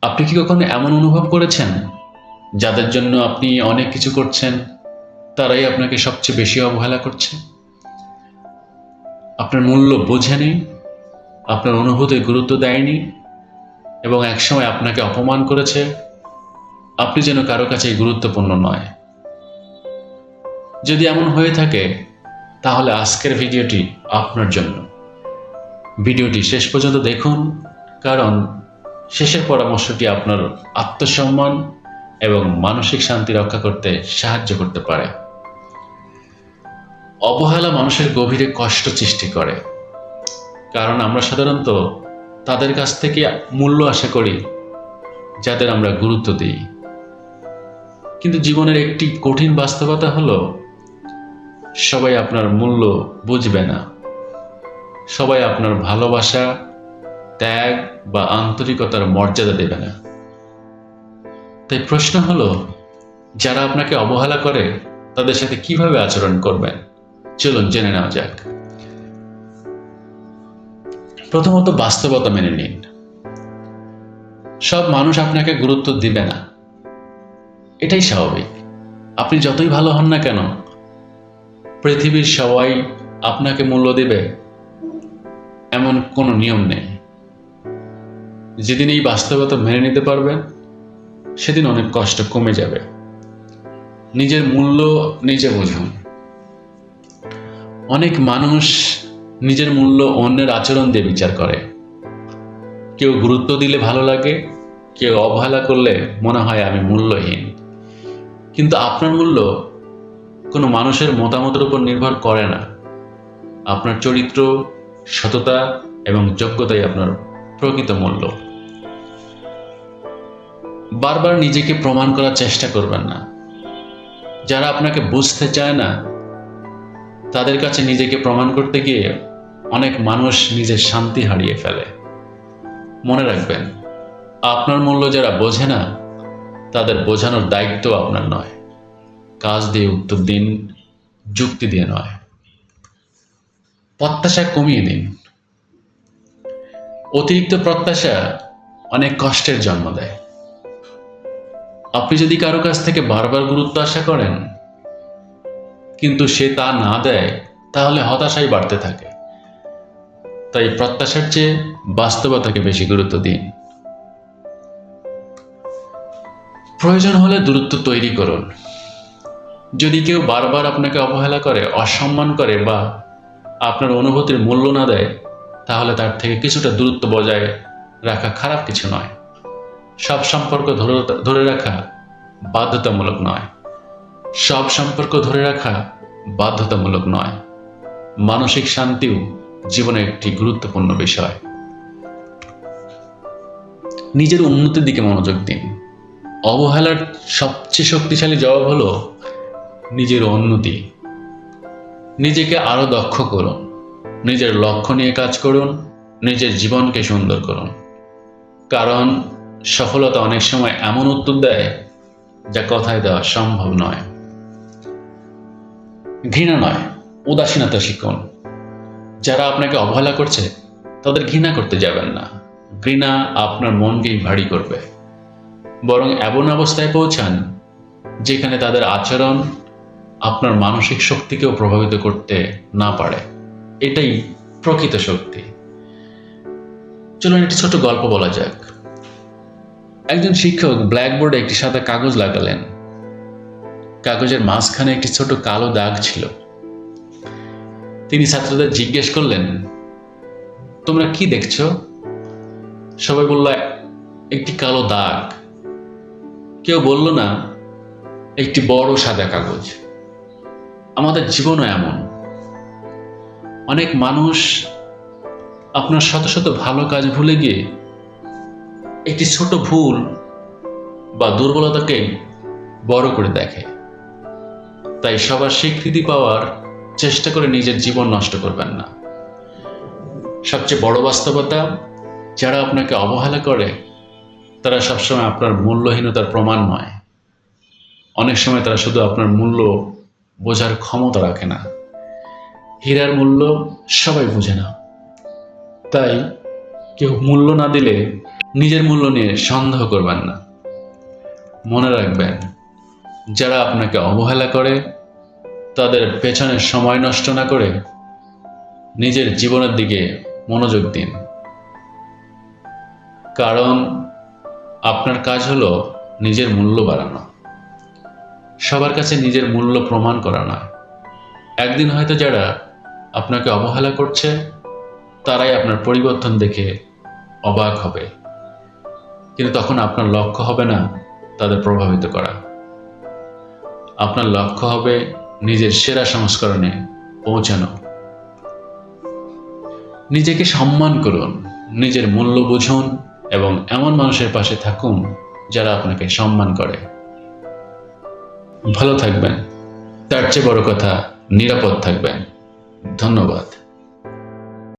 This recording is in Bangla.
আপনি কি কখনো এমন অনুভব করেছেন যাদের জন্য আপনি অনেক কিছু করছেন তারাই আপনাকে সবচেয়ে বেশি অবহেলা করছে? আপনার মূল্য বোঝেনি, আপনার অনুভূতির গুরুত্ব দেয়নি এবং একসময় আপনাকে অপমান করেছে। আপনি যেন কারো কাছেই গুরুত্বপূর্ণ নয়। যদি এমন হয়ে থাকে তাহলে আজকের ভিডিওটি আপনার জন্য। ভিডিওটি শেষ পর্যন্ত দেখুন, কারণ শেষের পরামর্শটি আপনার আত্মসম্মান এবং মানসিক শান্তি রক্ষা করতে সাহায্য করতে পারে। অবহেলা মানুষের গভীরে কষ্ট সৃষ্টি করে, কারণ আমরা সাধারণত তাদের কাছ থেকে মূল্য আশা করি যাদের আমরা গুরুত্ব দিই। কিন্তু জীবনের একটি কঠিন বাস্তবতা হলো সবাই আপনার মূল্য বুঝবে না, সবাই আপনার ভালোবাসা, ত্যাগ বা আন্তরিকতার মর্যাদা দেবে না। তাই প্রশ্ন হলো, যারা আপনাকে অবহেলা করে তাদের সাথে কিভাবে আচরণ করবেন? চলুন জেনে নেওয়া যাক। প্রথমত, বাস্তবতা মেনে নিন। সব মানুষ আপনাকে গুরুত্ব দিবে না, এটাই স্বাভাবিক। আপনি যতই ভালো হন না কেন, পৃথিবীর সবাই আপনাকে মূল্য দেবে এমন কোনো নিয়ম নেই। যেদিন এই বাস্তবতা মেনে নিতে পারবেন সেদিন অনেক কষ্ট কমে যাবে। নিজের মূল্য নিজে বুঝুন। অনেক মানুষ নিজের মূল্য অন্যের আচরণ দিয়ে বিচার করে। কেউ গুরুত্ব দিলে ভালো লাগে, কেউ অবহেলা করলে মনে হয় আমি মূল্যহীন। কিন্তু আপনার মূল্য কোনো মানুষের মতামতের উপর নির্ভর করে না। আপনার চরিত্র, সততা এবং যোগ্যতাই আপনার প্রকৃত মূল্য। বারবার নিজেকে প্রমাণ করার চেষ্টা করবেন না। যারা আপনাকে বুঝতে চায় না তাদের কাছে নিজেকে প্রমাণ করতে গিয়ে অনেক মানুষ নিজের শান্তি হারিয়ে ফেলে। মনে রাখবেন, আপনার মূল্য যারা বোঝে না তাদের বোঝানোর দায়িত্ব আপনার নয়। কাজ দিয়ে উত্তর দিন, যুক্তি দিয়ে নয়। প্রত্যাশা কমিয়ে দিন। অতিরিক্ত প্রত্যাশা অনেক কষ্টের জন্ম দেয়। আপনি যদি কারো কাছ থেকে বারবার গুরুত্ব আশা করেন কিন্তু সে তা না দেয়, তাহলে হতাশাই বাড়তে থাকে। তাই প্রত্যাশার চেয়ে বাস্তবতাকে বেশি গুরুত্ব দিন। প্রয়োজন হলে দূরত্ব তৈরি করুন। যদি কেউ বারবার আপনাকে অবহেলা করে, অসম্মান করে বা আপনার অনুভূতির মূল্য না দেয়, তাহলে তার থেকে কিছুটা দূরত্ব বজায় রাখা খারাপ কিছু নয়। সব সম্পর্ক ধরে রাখা বাধ্যতামূলক নয়। সব সম্পর্ক ধরে রাখা বাধ্যতামূলক নয়। মানসিক শান্তিও জীবনের একটি গুরুত্বপূর্ণ বিষয়। নিজের উন্নতির দিকে মনোযোগ দিন। অবহেলার সবচেয়ে শক্তিশালী জবাব হলো নিজের উন্নতি। নিজেকে আরো দক্ষ করুন, নিজের লক্ষ্য নিয়ে কাজ করুন, নিজের জীবনকে সুন্দর করুন। কারণ সফলতা অনেক সময় এমন উত্তর দেয় যা কথায় দেওয়া সম্ভব নয়। ঘৃণা নয়, উদাসীনতা শিখুন। যারা আপনাকে অবহেলা করছে তাদের ঘৃণা করতে যাবেন না। ঘৃণা আপনার মনকেই ভারী করবে। বরং এমন অবস্থায় পৌঁছান যেখানে তাদের আচরণ আপনার মানসিক শক্তিকেও প্রভাবিত করতে না পারে। এটাই প্রকৃত শক্তি। চলুন একটি ছোট গল্প বলা যাক। একজন শিক্ষক ব্ল্যাকবোর্ডে একটি সাদা কাগজ লাগালেন। কাগজের মাঝখানে একটি ছোট কালো দাগ ছিল। তিনি ছাত্রদের জিজ্ঞেস করলেন, তোমরা কি দেখছো? সবাই বলল, একটি কালো দাগ। কেউ বলল না, একটি বড় সাদা কাগজ। আমাদের জীবনও এমন। অনেক মানুষ আপনার শত শত ভালো কাজ ভুলে গিয়ে একটি ছোট ভুল বা দুর্বলতাকে বড় করে দেখে। তাই সবার স্বীকৃতি পাওয়ার চেষ্টা করে নিজের জীবন নষ্ট করবেন না। সবচেয়ে বড় বাস্তবতা, যারা আপনাকে অবহেলা করে তারা সবসময় আপনার মূল্যহীনতার প্রমাণ নয়। অনেক সময় তারা শুধু আপনার মূল্য বোঝার ক্ষমতা রাখে না। হীরার মূল্য সবাই বোঝে না। তাই কেউ মূল্য না দিলে নিজের মূল্য নিয়ে সন্দেহ করবেন না। মনে রাখবেন, যারা আপনাকে অবহেলা করে তাদের পেছনে সময় নষ্ট না করে নিজের জীবনের দিকে মনোযোগ দিন। কারণ আপনার কাজ হলো নিজের মূল্য বাড়ানো, সবার কাছে নিজের মূল্য প্রমাণ করা না। একদিন হয়তো যারা আপনাকে অবহেলা করছে তারাই আপনার পরিবর্তন দেখে অবাক হবে, কিন্তু তখন আপনার লক্ষ্য হবে না তাদের প্রভাবিত করা। আপনার লক্ষ্য হবে নিজের সেরা সংস্করণে পৌঁছানো। নিজেকে সম্মান করুন, নিজের মূল্য বুঝুন এবং এমন মানুষের পাশে থাকুন যারা আপনাকে সম্মান করে। ভালো থাকবেন, তার চেয়ে বড় কথা নিরাপদ থাকবেন। ধন্যবাদ।